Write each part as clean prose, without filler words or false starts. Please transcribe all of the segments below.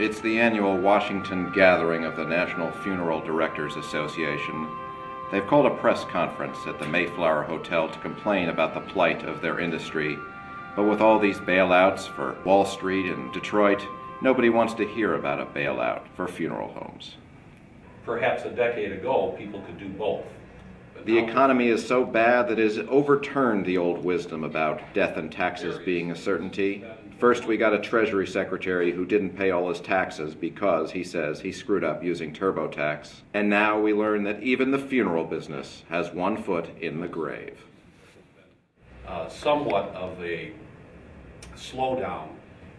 It's the annual Washington gathering of the National Funeral Directors Association. They've called a press conference at the Mayflower Hotel to complain about the plight of their industry. But with all these bailouts for Wall Street and Detroit, nobody wants to hear about a bailout for funeral homes. Perhaps a decade ago, people could do both. The economy is so bad that it has overturned the old wisdom about death and taxes being a certainty. First, we got a Treasury Secretary who didn't pay all his taxes because, he says, he screwed up using TurboTax. And now we learn that even the funeral business has one foot in the grave. Somewhat of a slowdown.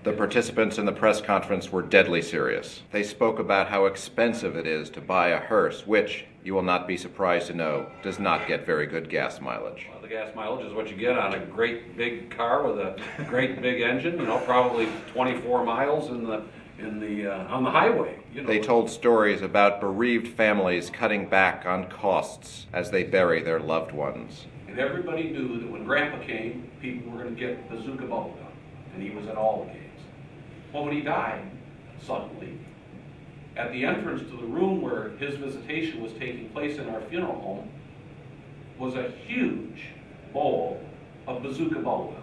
The participants in the press conference were deadly serious. They spoke about how expensive it is to buy a hearse, which, you will not be surprised to know, does not get very good gas mileage. Well, the gas mileage is what you get on a great big car with a great big engine, probably 24 miles on the highway. They told stories about bereaved families cutting back on costs as they bury their loved ones. And everybody knew that when Grandpa came, people were going to get bazooka bubble gum, and he was at all the games. Well, when he died, suddenly, at the entrance to the room where his visitation was taking place in our funeral home, was a huge bowl of bazooka bubble gum.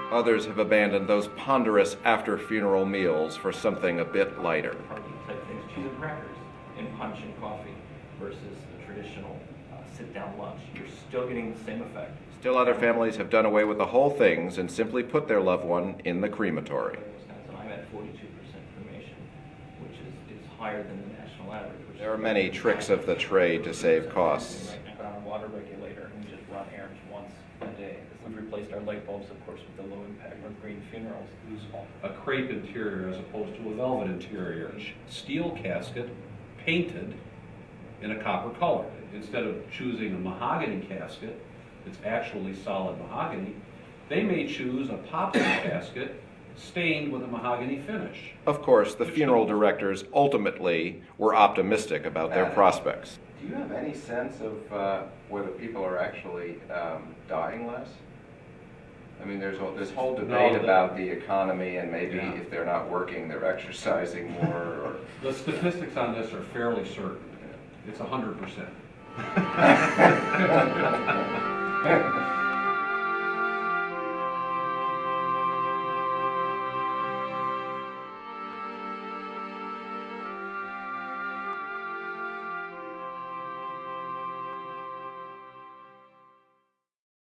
Others have abandoned those ponderous after-funeral meals for something a bit lighter. Party type things, cheese and crackers, and punch and coffee versus the traditional sit-down lunch. You're still getting the same effect. Still other families have done away with the whole things and simply put their loved one in the crematory. I'm at 42% cremation, which is higher than the national average. There are many tricks of the trade to save costs. Put on a water regulator and we just run errands once a day. We've replaced our light bulbs, of course, with the low impact of green funerals. A crepe interior as opposed to a velvet interior. Steel casket painted in a copper color. Instead of choosing a mahogany casket, it's actually solid mahogany, they may choose a poplar casket stained with a mahogany finish. Of course, the funeral directors ultimately were optimistic about their prospects. Do you have any sense of whether people are actually dying less? I mean, there's this whole debate about the economy and maybe if they're not working, they're exercising more. Or... The statistics on this are fairly certain. It's 100%.